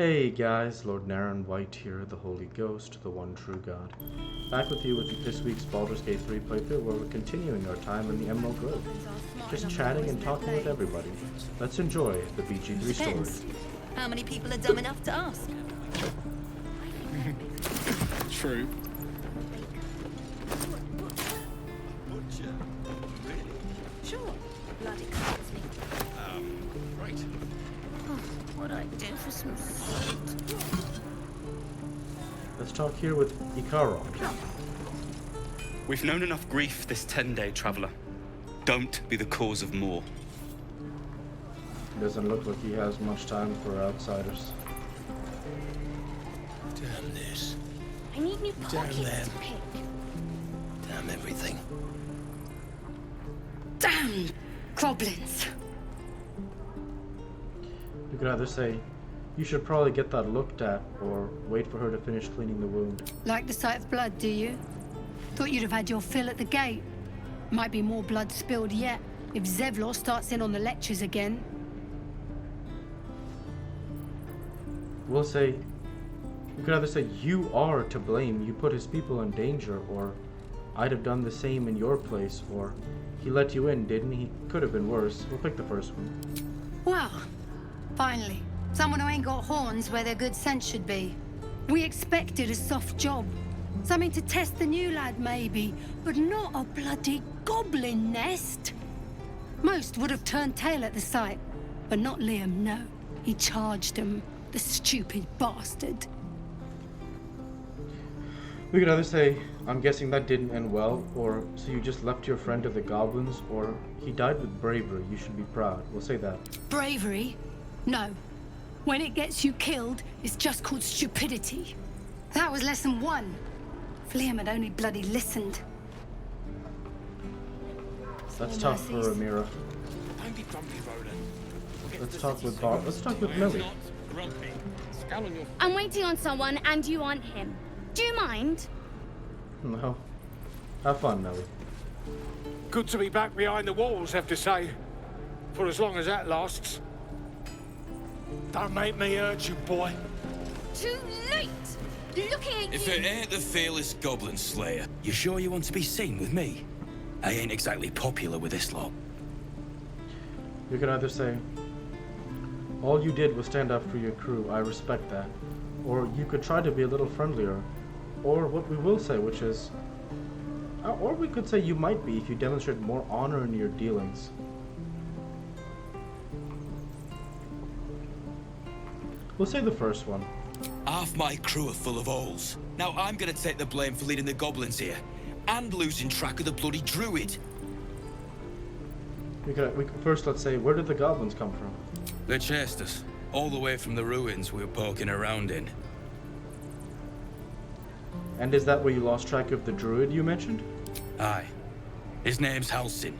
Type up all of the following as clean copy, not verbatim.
Hey guys, Lord Naren White here, the Holy Ghost, the one true God. Back with you with this week's Baldur's Gate 3 playthrough where we're continuing our time in the Emerald Grove. Just chatting and talking with everybody. Let's enjoy the BG3 story. How many people are dumb enough to ask? True. Sure. Bloody calls me. Right. What'd I do for some salt? Let's talk here with Ikarok. We've known enough grief this 10-day traveler. Don't be the cause of more. Doesn't look like he has much time for outsiders. Damn this. I need new Damn pockets them. to pick. Damn everything. Damn goblins! You could either say, you should probably get that looked at, or wait for her to finish cleaning the wound. Like the sight of blood, do you? Thought you'd have had your fill at the gate. Might be more blood spilled yet, if Zevlor starts in on the lectures again. We'll say, you could either say, you are to blame, you put his people in danger, or I'd have done the same in your place, or he let you in, didn't he? Could have been worse. We'll pick the first one. Well, finally. Someone who ain't got horns where their good sense should be. We expected a soft job. Something to test the new lad, maybe, but not a bloody goblin nest. Most would have turned tail at the sight, but not Liam, no. He charged him, the stupid bastard. We could either say, I'm guessing that didn't end well, or so you just left your friend to the goblins, or he died with bravery, you should be proud. We'll say that. Bravery? No. When it gets you killed, it's just called stupidity. That was lesson one. If Liam had only bloody listened. That's tough for Amira. Don't be grumpy, Roland. Let's talk with Bart. Let's talk with Millie. Grumpy. Scowl on your I'm waiting on someone and you aren't him. Do you mind? No. Have fun, Millie. Good to be back behind the walls, have to say. For as long as that lasts. Don't make me hurt you, boy. Too late! Looking at If you! it ain't the fearless goblin slayer, you sure you want to be seen with me? I ain't exactly popular with this lot. You could either say, all you did was stand up for your crew, I respect that. Or you could try to be a little friendlier. Or what we will say, which is, or we could say you might be if you demonstrate more honor in your dealings. We'll say the first one. Half my crew are full of holes. Now I'm gonna take the blame for leading the goblins here. And losing track of the bloody druid. We could first, let's say, where did the goblins come from? They chased us, all the way from the ruins we were poking around in. And is that where you lost track of the druid you mentioned? Aye. His name's Halsin.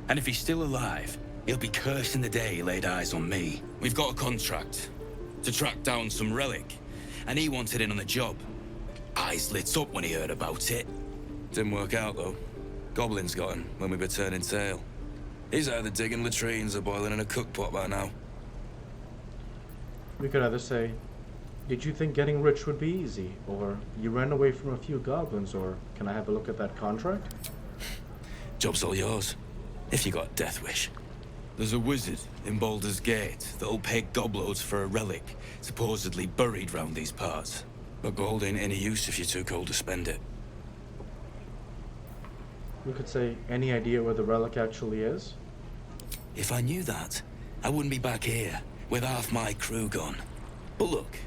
And if he's still alive, he'll be cursing the day he laid eyes on me. We've got a contract to track down some relic, and he wanted in on the job. Eyes lit up when he heard about it. Didn't work out, though. Goblins got him when we were turning tail. He's either digging latrines or boiling in a cookpot by now. We could either say, did you think getting rich would be easy? Or you ran away from a few goblins? Or can I have a look at that contract? Job's all yours, if you got a death wish. There's a wizard in Baldur's Gate that'll pay gobloads for a relic supposedly buried round these parts. But gold ain't any use if you're too cold to spend it. We could say, any idea where the relic actually is? If I knew that, I wouldn't be back here with half my crew gone. But look,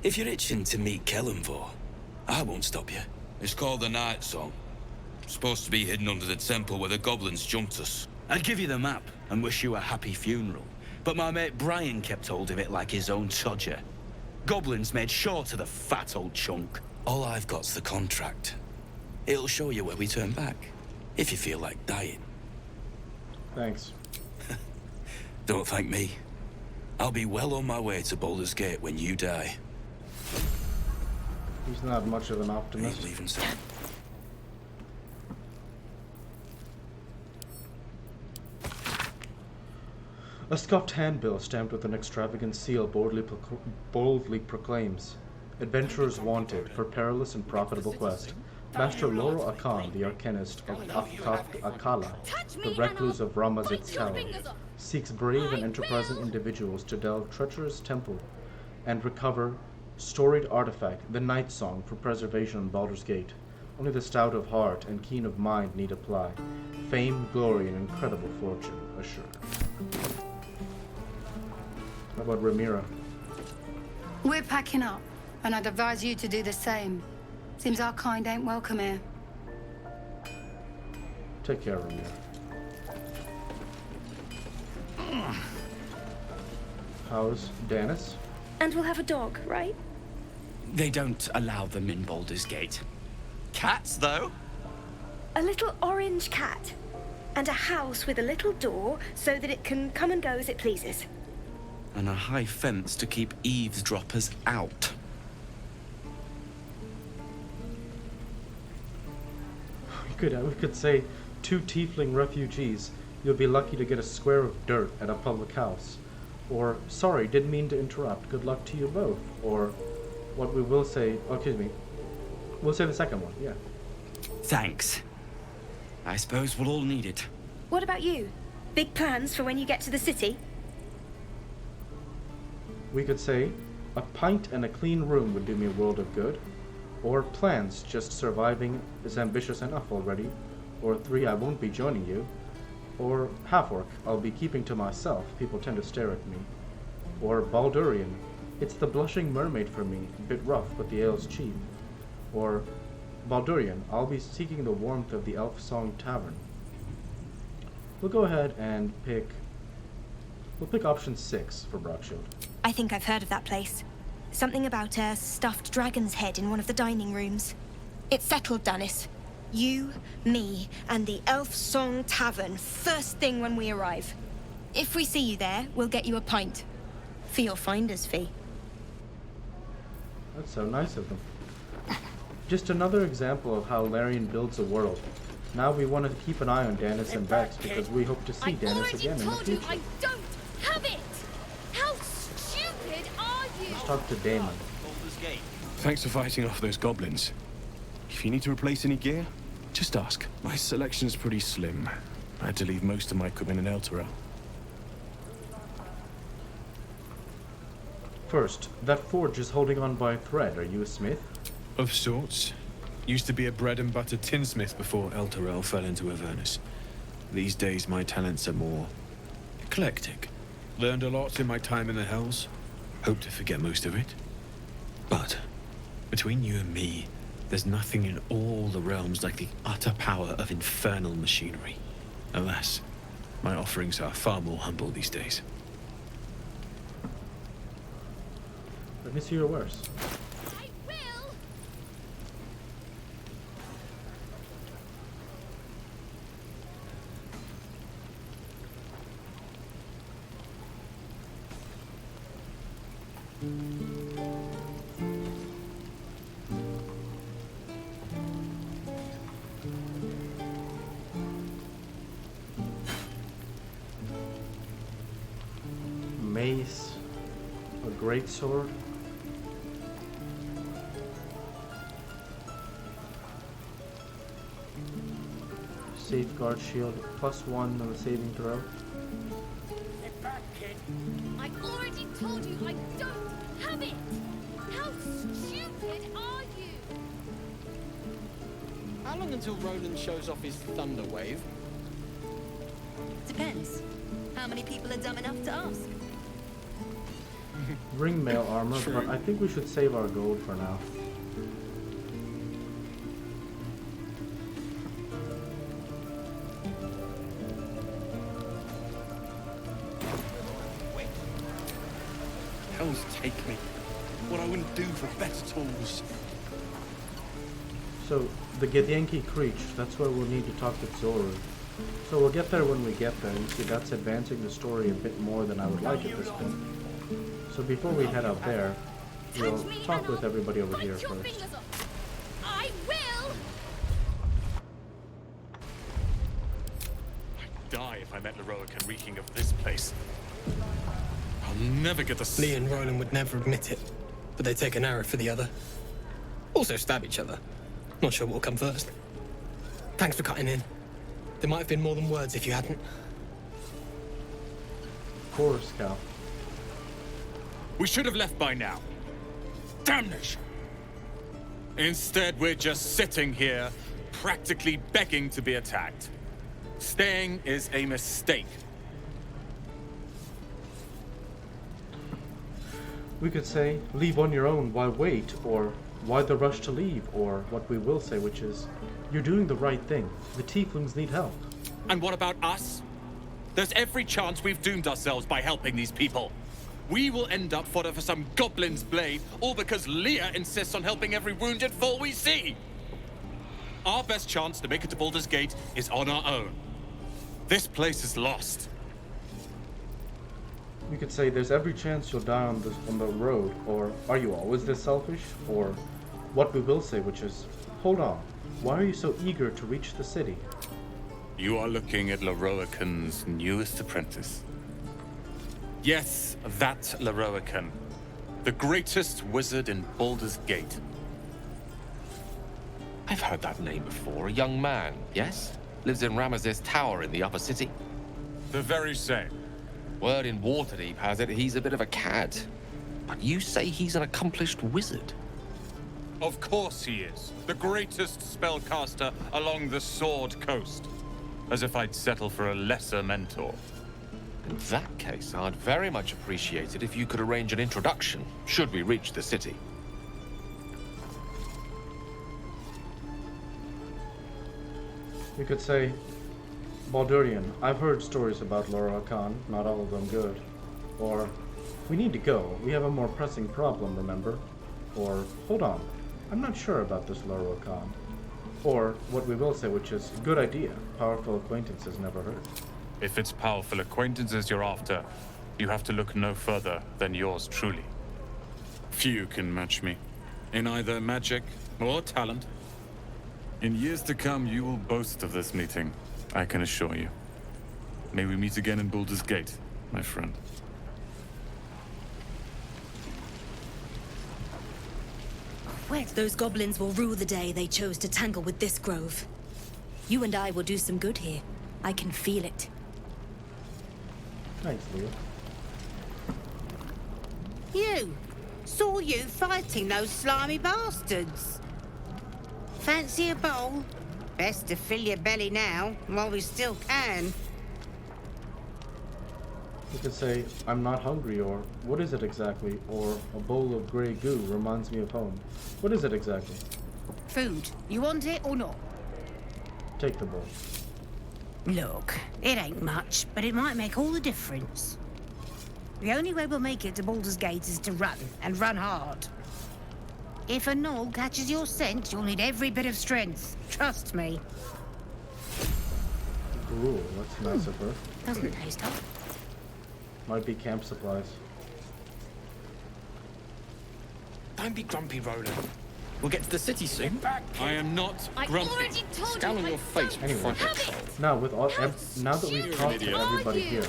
if you're itching to meet Kellenvor, I won't stop you. It's called the Night Song. Supposed to be hidden under the temple where the goblins jumped us. I'd give you the map and wish you a happy funeral, but my mate Brian kept hold of it like his own todger. Goblins made short of the fat old chunk. All I've got's the contract. It'll show you where we turn back, if you feel like dying. Thanks. Don't thank me. I'll be well on my way to Baldur's Gate when you die. He's not much of an optimist. Ain't leaving so. A scuffed handbill stamped with an extravagant seal boldly proclaims, "Adventurers wanted for perilous and profitable quest. Master Loro Akan, the arcanist of Akala, the recluse of Ramazit's tower, seeks brave and enterprising individuals to delve treacherous temple and recover storied artifact, the Night Song, for preservation on Baldur's Gate. Only the stout of heart and keen of mind need apply. Fame, glory, and incredible fortune assured." How about Ramira? We're packing up, and I'd advise you to do the same. Seems our kind ain't welcome here. Take care, Ramira. How's Danis? And we'll have a dog, right? They don't allow them in Baldur's Gate. Cats, though? A little orange cat. And a house with a little door so that it can come and go as it pleases. And a high fence to keep eavesdroppers out. We could say 2 tiefling refugees. You'll be lucky to get a square of dirt at a public house. Or, sorry, didn't mean to interrupt. Good luck to you both. Or, what we will say, we'll say the second one, yeah. Thanks. I suppose we'll all need it. What about you? Big plans for when you get to the city? We could say, a pint and a clean room would do me a world of good. Or plans, just surviving is ambitious enough already. Or 3, I won't be joining you. Or half-orc, I'll be keeping to myself, people tend to stare at me. Or Baldurian, it's the blushing mermaid for me, a bit rough, but the ale's cheap. Or Baldurian, I'll be seeking the warmth of the Elf Song Tavern. We'll go ahead and we'll pick option 6 for Brockshield. I think I've heard of that place. Something about a stuffed dragon's head in one of the dining rooms. It's settled, Danis. You, me, and the Elf Song Tavern first thing when we arrive. If we see you there, we'll get you a pint. For your finder's fee. That's so nice of them. Just another example of how Larian builds a world. Now we want to keep an eye on Danis and Vex because we hope to see Danis again in the future. I don't have it! How stupid are you? Let's talk to Damon. Thanks for fighting off those goblins. If you need to replace any gear, just ask. My selection's pretty slim. I had to leave most of my equipment in Elturel. First, that forge is holding on by a thread. Are you a smith? Of sorts. Used to be a bread and butter tinsmith before Elturel fell into Avernus. These days my talents are more eclectic. Learned a lot in my time in the Hells. Hope to forget most of it. But between you and me, there's nothing in all the realms like the utter power of infernal machinery. Alas, my offerings are far more humble these days. Let me see your wares. I will! Mace, a great sword. Safeguard shield, +1 on the saving throw. Get back, kid. I already told you I don't have it! How stupid are you? How long until Roland shows off his thunder wave? Depends. How many people are dumb enough to ask? Ring mail armor, True. but I think we should save our gold for now. Hells take me. What I wouldn't do for better tools. So, the Githyanki Creech, that's where we'll need to talk with Zoru. So we'll get there when we get there. You see, that's advancing the story a bit more than I would like at this point. So before we head out there, we'll Touch me talk and with I'll everybody over bite here your first. fingers off. I will! die if I met Leroican reeking of this place. I'll never get the... Lee and Roland would never admit it, but they take an arrow for the other. Also stab each other. Not sure what'll come first. Thanks for cutting in. There might have been more than words if you hadn't. Of course, Cal. We should have left by now. Damnation! Instead, we're just sitting here, practically begging to be attacked. Staying is a mistake. We could say, leave on your own, why wait? Or, why the rush to leave? Or, what we will say, which is, you're doing the right thing. The tieflings need help. And what about us? There's every chance we've doomed ourselves by helping these people. We will end up fodder for some goblin's blade, all because Leah insists on helping every wounded foe we see. Our best chance to make it to Baldur's Gate is on our own. This place is lost. We could say, there's every chance you'll die on the road. Or, are you always this selfish? Or, what we will say, which is, hold on. Why are you so eager to reach the city? You are looking at Leroican's newest apprentice. Yes, that Leroican. The greatest wizard in Baldur's Gate. I've heard that name before. A young man, yes? Lives in Ramesses Tower in the upper city. The very same. Word in Waterdeep has it he's a bit of a cad. But you say he's an accomplished wizard. Of course he is. The greatest spellcaster along the Sword Coast. As if I'd settle for a lesser mentor. In that case, I'd very much appreciate it if you could arrange an introduction, should we reach the city. You could say, Baldurian, I've heard stories about Laura Khan, not all of them good. Or, we need to go, we have a more pressing problem, remember? Or, hold on, I'm not sure about this Laura Khan. Or, what we will say, which is, good idea, powerful acquaintances never hurt. If it's powerful acquaintances you're after, you have to look no further than yours truly. Few can match me, in either magic or talent. In years to come, you will boast of this meeting, I can assure you. May we meet again in Baldur's Gate, my friend. Those goblins will rue the day they chose to tangle with this grove. You and I will do some good here. I can feel it. Thanks, Leah. You! Saw you fighting those slimy bastards. Fancy a bowl? Best to fill your belly now, while we still can. You could say, I'm not hungry, or what is it exactly? Or a bowl of grey goo reminds me of home. What is it exactly? Food. You want it or not? Take the bowl. Look, it ain't much, but it might make all the difference. The only way we'll make it to Baldur's Gate is to run, and run hard. If a gnoll catches your scent, you'll need every bit of strength. Trust me. Ooh, that's nice of her. Doesn't taste hot. Might be camp supplies. Don't be grumpy, Roland. We'll get to the city soon. I am not grumpy. Already told Scowl on you your face before I have get it. Now, now that we've talked to everybody Are you? here,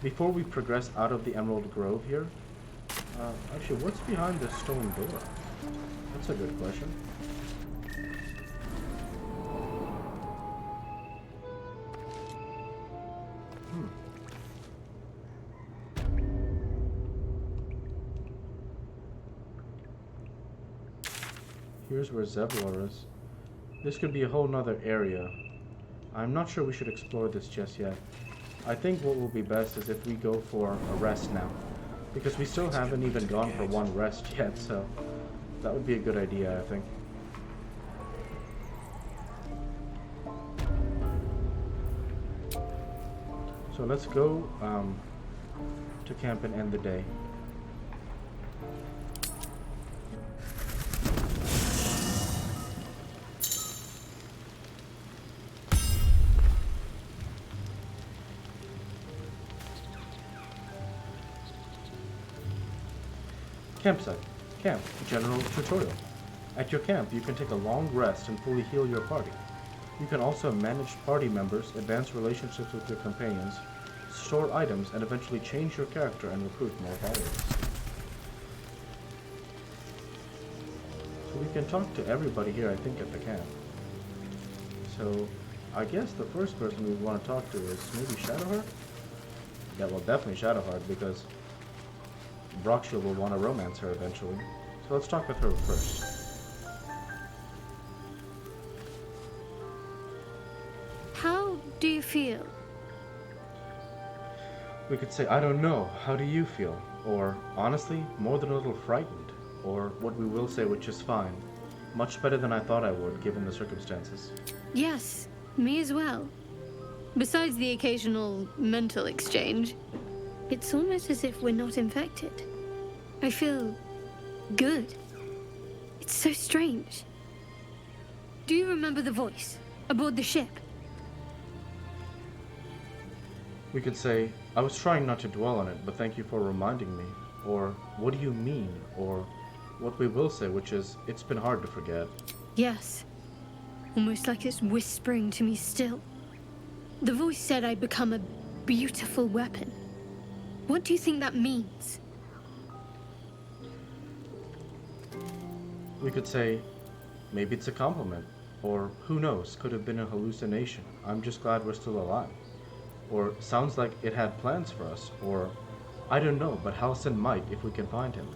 before we progress out of the Emerald Grove here, actually, what's behind this stone door? That's a good question. Here's where Zevlor is. This could be a whole nother area. I'm not sure we should explore this just yet. I think what will be best is if we go for a rest now. Because we still haven't even gone for one rest yet, so that would be a good idea, I think. So let's go to camp and end the day. Campsite. Camp. General tutorial. At your camp, you can take a long rest and fully heal your party. You can also manage party members, advance relationships with your companions, store items, and eventually change your character and recruit more followers. So we can talk to everybody here, I think, at the camp. So I guess the first person we want to talk to is maybe Shadowheart? Yeah, well, definitely Shadowheart, because Broxia will want to romance her eventually. So let's talk with her first. How do you feel? We could say, I don't know, how do you feel? Or, honestly, more than a little frightened. Or what we will say, which is fine. Much better than I thought I would, given the circumstances. Yes, me as well. Besides the occasional mental exchange, it's almost as if we're not infected. I feel good. It's so strange. Do you remember the voice aboard the ship? We could say, I was trying not to dwell on it, but thank you for reminding me. Or, what do you mean? Or, what we will say, which is, it's been hard to forget. Yes. Almost like it's whispering to me still. The voice said I'd become a beautiful weapon. What do you think that means? We could say, maybe it's a compliment. Or, who knows, could have been a hallucination. I'm just glad we're still alive. Or, sounds like it had plans for us. Or, I don't know, but Halsin might if we can find him.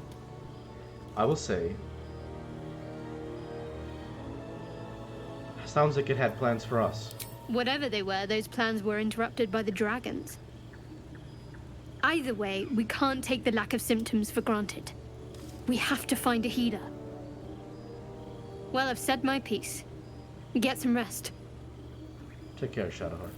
I will say, sounds like it had plans for us. Whatever they were, those plans were interrupted by the dragons. Either way, we can't take the lack of symptoms for granted. We have to find a healer. Well, I've said my piece. Get some rest. Take care, Shadowheart.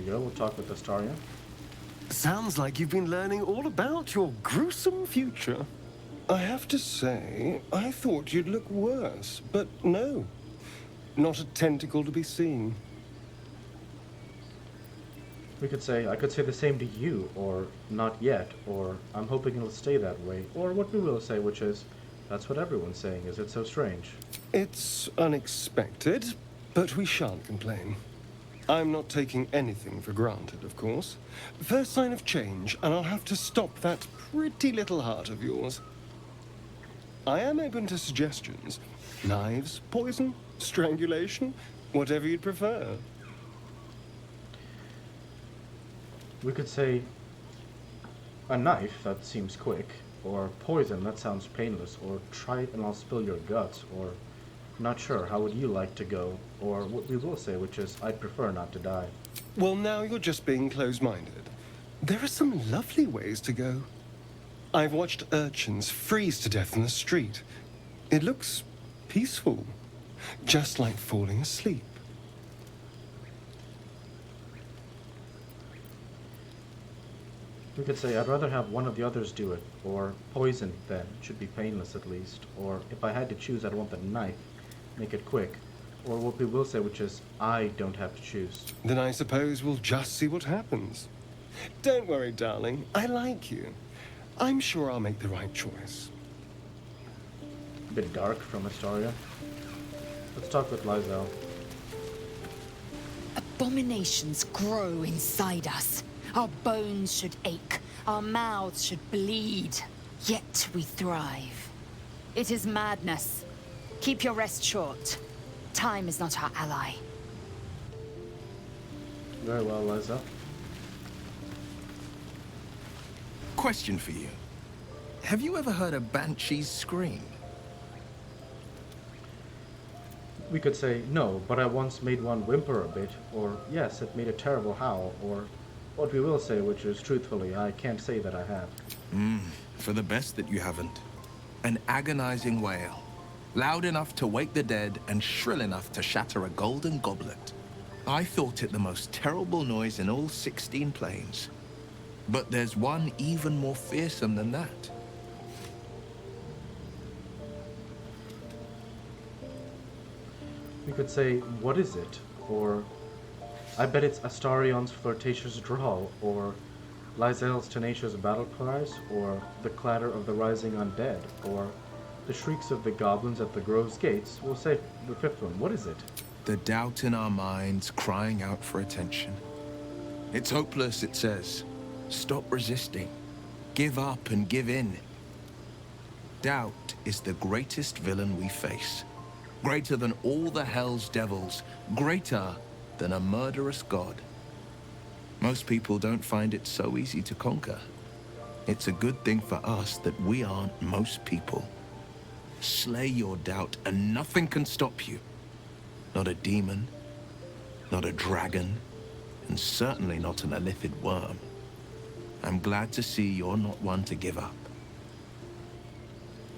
We'll talk with Astaria. Sounds like you've been learning all about your gruesome future. I have to say, I thought you'd look worse, but no. Not a tentacle to be seen. We could say, I could say the same to you, or not yet, or I'm hoping it'll stay that way, or what we will say, which is, that's what everyone's saying, is it so strange? It's unexpected, but we shan't complain. I'm not taking anything for granted, of course. First sign of change, and I'll have to stop that pretty little heart of yours. I am open to suggestions. Knives, poison, strangulation, whatever you'd prefer. We could say a knife, that seems quick, or poison, that sounds painless, or try it and I'll spill your guts, or not sure, how would you like to go? Or what we will say, which is, I'd prefer not to die. Well, now you're just being close-minded. There are some lovely ways to go. I've watched urchins freeze to death in the street. It looks peaceful, just like falling asleep. We could say, I'd rather have one of the others do it, or poison then, it should be painless at least, or if I had to choose, I'd want the knife, make it quick, or what we will say, which is, I don't have to choose. Then I suppose we'll just see what happens. Don't worry, darling, I like you. I'm sure I'll make the right choice. A bit dark from Astaria. Let's talk with Lizelle. Abominations grow inside us. Our bones should ache, our mouths should bleed, yet we thrive. It is madness. Keep your rest short. Time is not our ally. Very well, Liza. Question for you. Have you ever heard a banshee's scream? We could say, no, but I once made one whimper a bit, or yes, it made a terrible howl, or what we will say, which is, truthfully, I can't say that I have. For the best that you haven't. An agonizing wail. Loud enough to wake the dead and shrill enough to shatter a golden goblet. I thought it the most terrible noise in all 16 planes. But there's one even more fearsome than that. You could say, what is it? Or, I bet it's Astarion's flirtatious drawl, or Lysel's tenacious battle cries, or the clatter of the rising undead, or the shrieks of the goblins at the grove's gates. We'll say the fifth one. What is it? The doubt in our minds crying out for attention. It's hopeless, it says. Stop resisting. Give up and give in. Doubt is the greatest villain we face. Greater than all the hell's devils. Greater than a murderous god. Most people don't find it so easy to conquer. It's a good thing for us that we aren't most people. Slay your doubt and nothing can stop you. Not a demon, not a dragon, and certainly not an illithid worm. I'm glad to see you're not one to give up.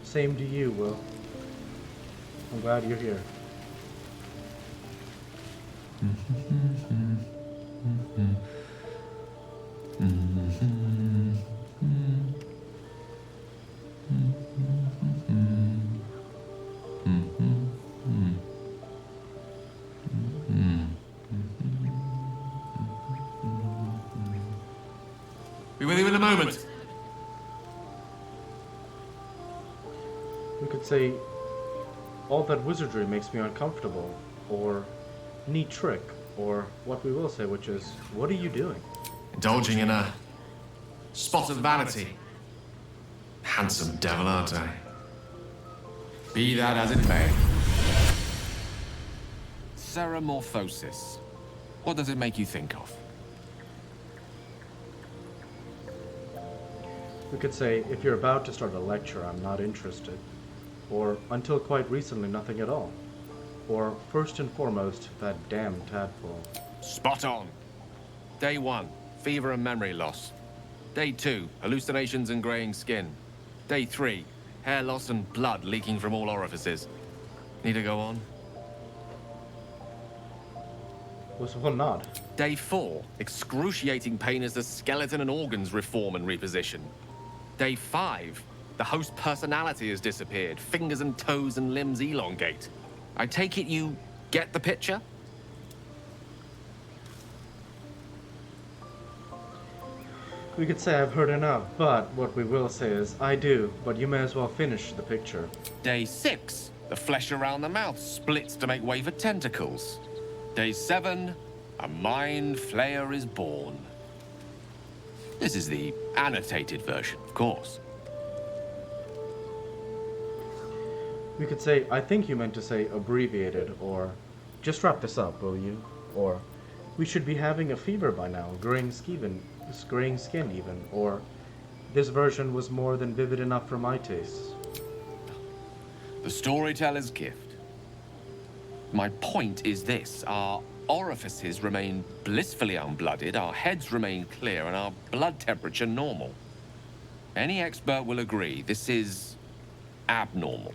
Same to you, Will. I'm glad you're here. Be with you in a moment. We could say, all that wizardry makes me uncomfortable, or neat trick, or what we will say, which is, what are you doing? Indulging in a spot of vanity. Handsome devil, aren't I? Be that as it may. Ceramorphosis. What does it make you think of? We could say, if you're about to start a lecture, I'm not interested. Or, until quite recently, nothing at all. Or, first and foremost, that damn tadpole. Spot on. Day 1, fever and memory loss. Day 2, hallucinations and graying skin. Day 3, hair loss and blood leaking from all orifices. Need to go on? Was one nod? Day 4, excruciating pain as the skeleton and organs reform and reposition. Day 5, the host personality has disappeared. Fingers and toes and limbs elongate. I take it you get the picture? We could say I've heard enough, but what we will say is, I do, but you may as well finish the picture. Day 6, the flesh around the mouth splits to make way for tentacles. Day 7, a mind flayer is born. This is the annotated version, of course. We could say, I think you meant to say abbreviated, or just wrap this up, will you? Or, we should be having a fever by now, graying skin even, or this version was more than vivid enough for my tastes. The storyteller's gift. My point is this, our orifices remain blissfully unblooded, our heads remain clear, and our blood temperature normal. Any expert will agree this is abnormal.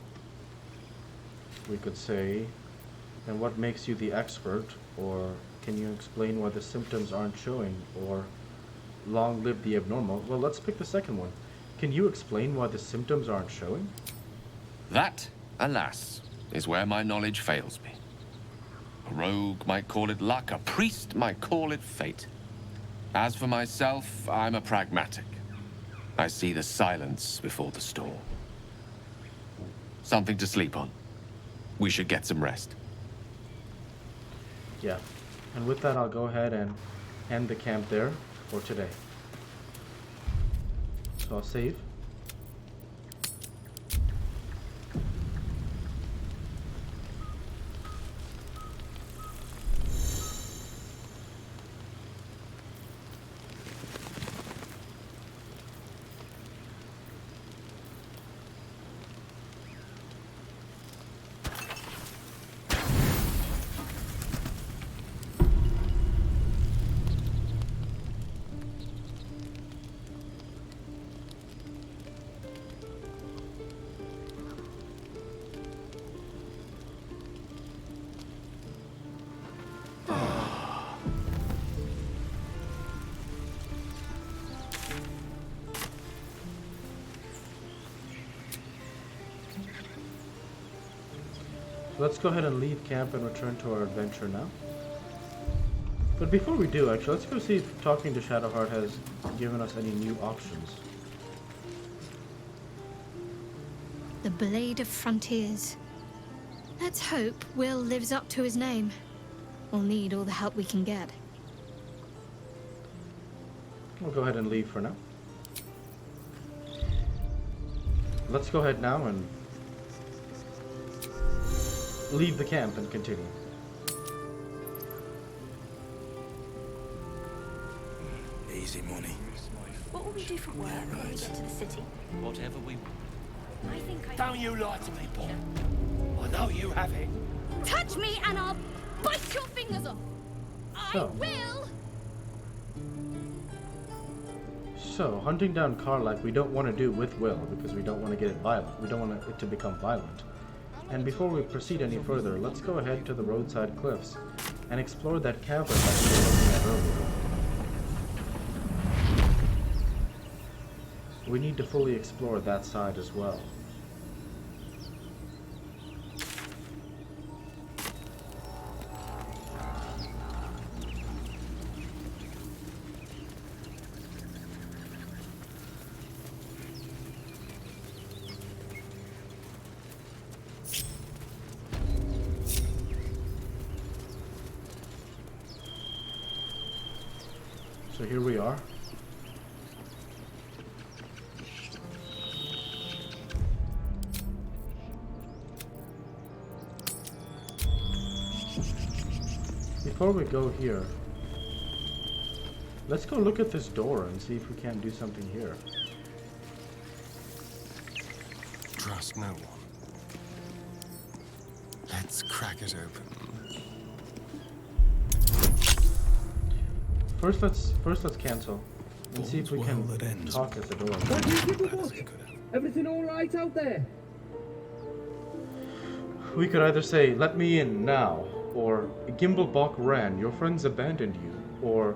We could say, and what makes you the expert? Or can you explain why the symptoms aren't showing? Or long live the abnormal? Well, let's pick the second one. Can you explain why the symptoms aren't showing? That, alas, is where my knowledge fails me. A rogue might call it luck, a priest might call it fate. As for myself, I'm a pragmatic. I see the silence before the storm. Something to sleep on. We should get some rest. Yeah. And with that, I'll go ahead and end the camp there for today. So I'll save. Let's go ahead and leave camp and return to our adventure now. But before we do, actually, let's go see if talking to Shadowheart has given us any new options. The Blade of Frontiers. Let's hope Will lives up to his name. We'll need all the help we can get. We'll go ahead and leave for now. Let's go ahead now and leave the camp and continue. Easy money. What will we do for work when we get to the city? Whatever we... I think I... Don't you lie to me, Paul. I know you have it. Touch me and I'll bite your fingers off. I will. So, hunting down Karlach we don't want to do with Will because we don't want to get it violent. We don't want it to become violent. And before we proceed any further, let's go ahead to the roadside cliffs and explore that cavern that we were looking at earlier. We need to fully explore that side as well. So here we are. Before we go here, let's go look at this door and see if we can't do something here. Trust no one. Let's crack it open. First let's cancel and see if we can talk at the door. Everything all right out there? We could either say, "Let me in now," or "Gimblebach ran, your friends abandoned you," or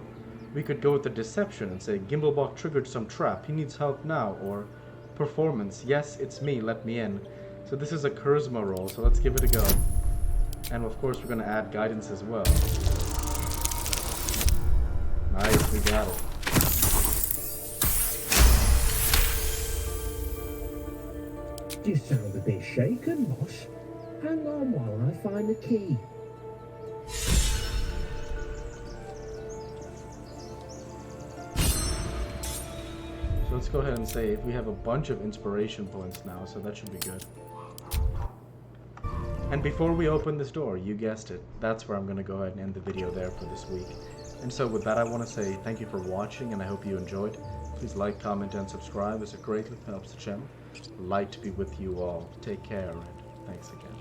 we could go with the deception and say, "Gimblebach triggered some trap, he needs help now," or performance, "Yes, it's me, let me in." So this is a charisma roll, so let's give it a go. And of course we're going to add guidance as well. Nice, we got it. You sound a bit shaken, boss. Hang on while I find the key. So let's go ahead and say we have a bunch of inspiration points now, so that should be good. And before we open this door, you guessed it, that's where I'm going to go ahead and end the video there for this week. And so with that, I want to say thank you for watching, and I hope you enjoyed. Please like, comment, and subscribe as it greatly helps the channel. Light to be with you all. Take care, and thanks again.